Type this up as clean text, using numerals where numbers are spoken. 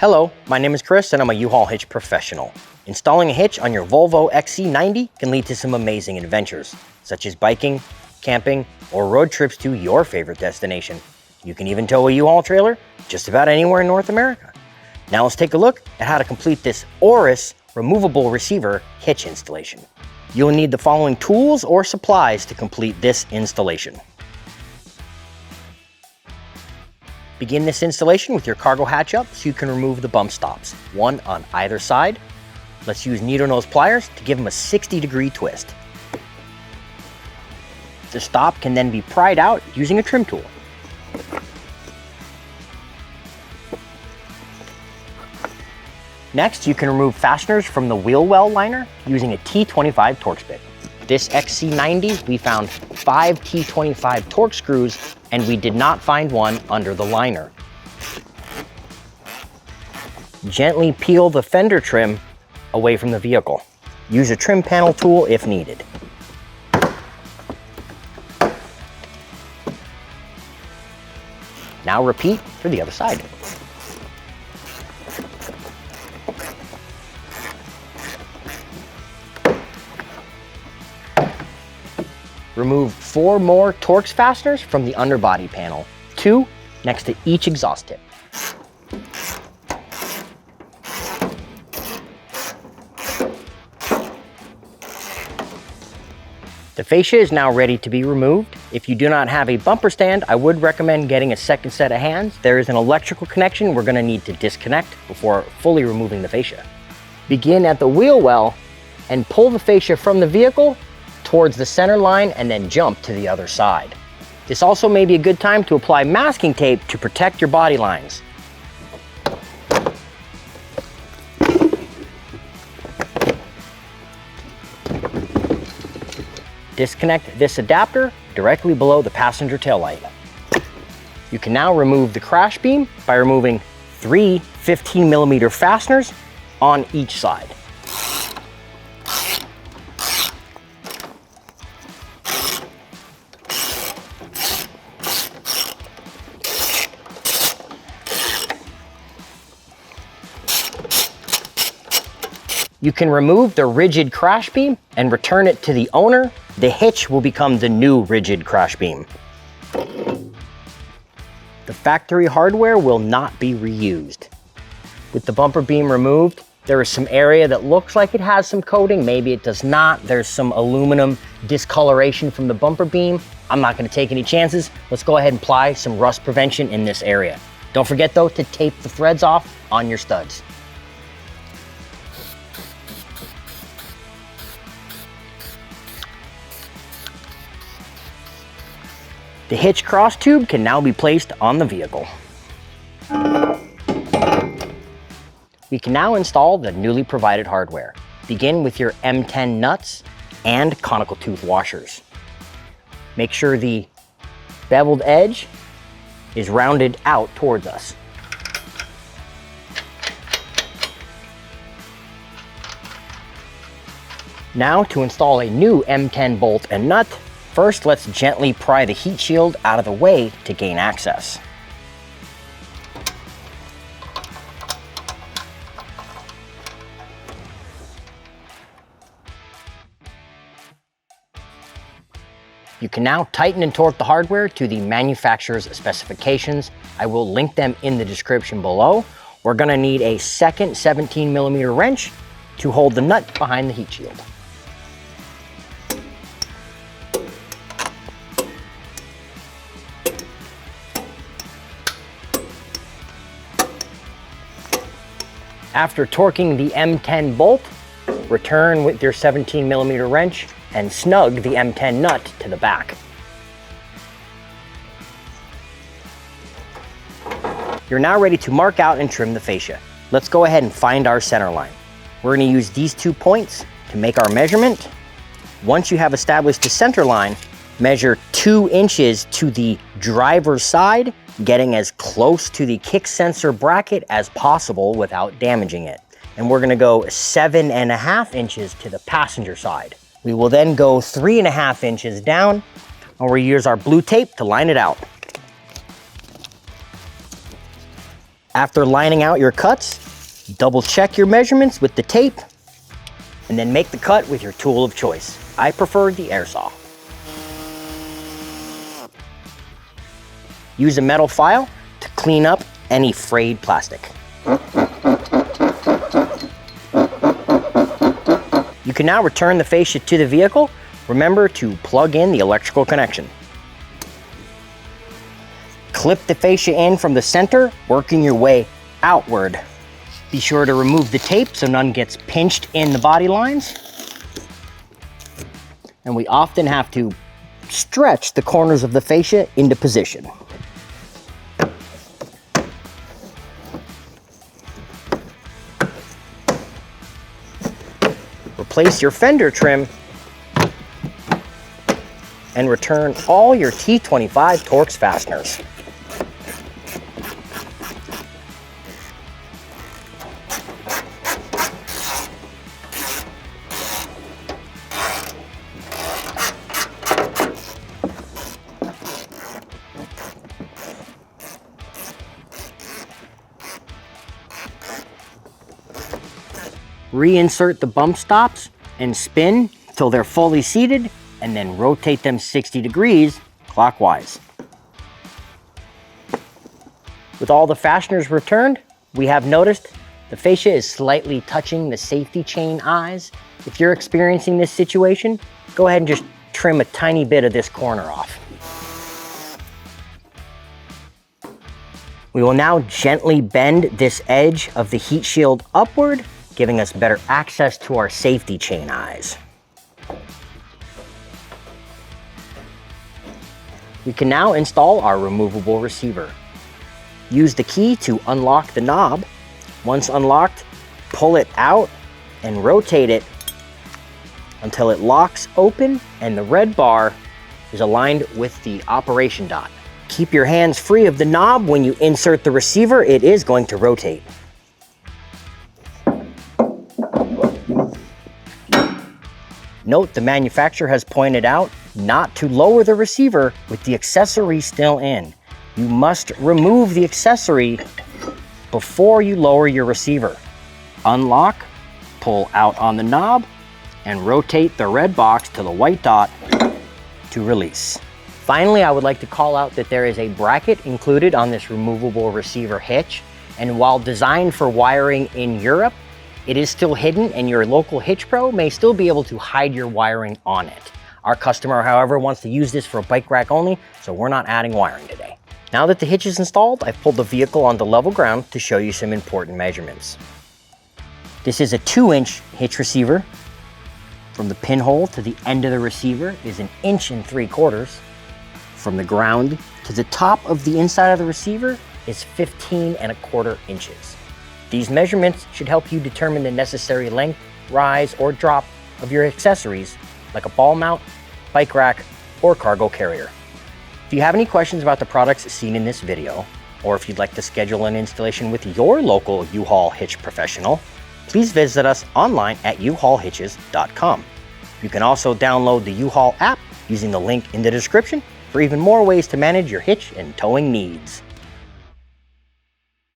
Hello, my name is Chris and I'm a U-Haul hitch professional. Installing a hitch on your Volvo XC90 can lead to some amazing adventures, such as biking, camping, or road trips to your favorite destination. You can even tow a U-Haul trailer just about anywhere in North America. Now let's take a look at how to complete this ORIS Removeable Receiver hitch installation. You'll need the following tools or supplies to complete this installation. Begin this installation with your cargo hatch up so you can remove the bump stops, one on either side. Let's use needle nose pliers to give them a 60-degree twist. The stop can then be pried out using a trim tool. Next, you can remove fasteners from the wheel well liner using a T25 Torx bit. This XC90, we found 5 T25 Torx screws and we did not find one under the liner. Gently peel the fender trim away from the vehicle. Use a trim panel tool if needed. Now repeat for the other side. Remove 4 more Torx fasteners from the underbody panel, 2 next to each exhaust tip. The fascia is now ready to be removed. If you do not have a bumper stand, I would recommend getting a second set of hands. There is an electrical connection we're going to need to disconnect before fully removing the fascia. Begin at the wheel well and pull the fascia from the vehicle towards the center line and then jump to the other side. This also may be a good time to apply masking tape to protect your body lines. Disconnect this adapter directly below the passenger taillight. You can now remove the crash beam by removing 3 15mm fasteners on each side. You can remove the rigid crash beam and return it to the owner. The hitch will become the new rigid crash beam. The factory hardware will not be reused. With the bumper beam removed, there is some area that looks like it has some coating, maybe it does not. There's some aluminum discoloration from the bumper beam. I'm not gonna take any chances. Let's go ahead and apply some rust prevention in this area. Don't forget though to tape the threads off on your studs. The hitch cross tube can now be placed on the vehicle. We can now install the newly provided hardware. Begin with your M10 nuts and conical tooth washers. Make sure the beveled edge is rounded out towards us. Now to install a new M10 bolt and nut. First, let's gently pry the heat shield out of the way to gain access. You can now tighten and torque the hardware to the manufacturer's specifications. I will link them in the description below. We're gonna need a second 17mm wrench to hold the nut behind the heat shield. After torquing the M10 bolt, return with your 17mm wrench and snug the M10 nut to the back. You're now ready to mark out and trim the fascia. Let's go ahead and find our center line. We're going to use these 2 points to make our measurement. Once you have established the center line, measure 2 inches to the driver's side, getting as close to the kick sensor bracket as possible without damaging it. And we're gonna go 7.5 inches to the passenger side. We will then go 3.5 inches down, and we'll use our blue tape to line it out. After lining out your cuts, double check your measurements with the tape, and then make the cut with your tool of choice. I prefer the air saw. Use a metal file to clean up any frayed plastic. You can now return the fascia to the vehicle. Remember to plug in the electrical connection. Clip the fascia in from the center, working your way outward. Be sure to remove the tape so none gets pinched in the body lines. And we often have to stretch the corners of the fascia into position. Replace your fender trim and return all your T25 Torx fasteners. Reinsert the bump stops and spin till they're fully seated, and then rotate them 60 degrees clockwise. With all the fasteners returned, we have noticed the fascia is slightly touching the safety chain eyes. If you're experiencing this situation, go ahead and just trim a tiny bit of this corner off. We will now gently bend this edge of the heat shield upward, giving us better access to our safety chain eyes. We can now install our removable receiver. Use the key to unlock the knob. Once unlocked, pull it out and rotate it until it locks open and the red bar is aligned with the operation dot. Keep your hands free of the knob when you insert the receiver. It is going to rotate. Note the manufacturer has pointed out not to lower the receiver with the accessory still in. You must remove the accessory before you lower your receiver. Unlock, pull out on the knob, and rotate the red box to the white dot to release. Finally, I would like to call out that there is a bracket included on this removable receiver hitch, and while designed for wiring in Europe, it is still hidden, and your local hitch pro may still be able to hide your wiring on it. Our customer, however, wants to use this for a bike rack only, so we're not adding wiring today. Now that the hitch is installed, I've pulled the vehicle onto level ground to show you some important measurements. This is a 2-inch hitch receiver. From the pinhole to the end of the receiver is 1 3/4 inches. From the ground to the top of the inside of the receiver is 15 1/4 inches. These measurements should help you determine the necessary length, rise, or drop of your accessories, like a ball mount, bike rack, or cargo carrier. If you have any questions about the products seen in this video, or if you'd like to schedule an installation with your local U-Haul hitch professional, please visit us online at uhaulhitches.com. You can also download the U-Haul app using the link in the description for even more ways to manage your hitch and towing needs.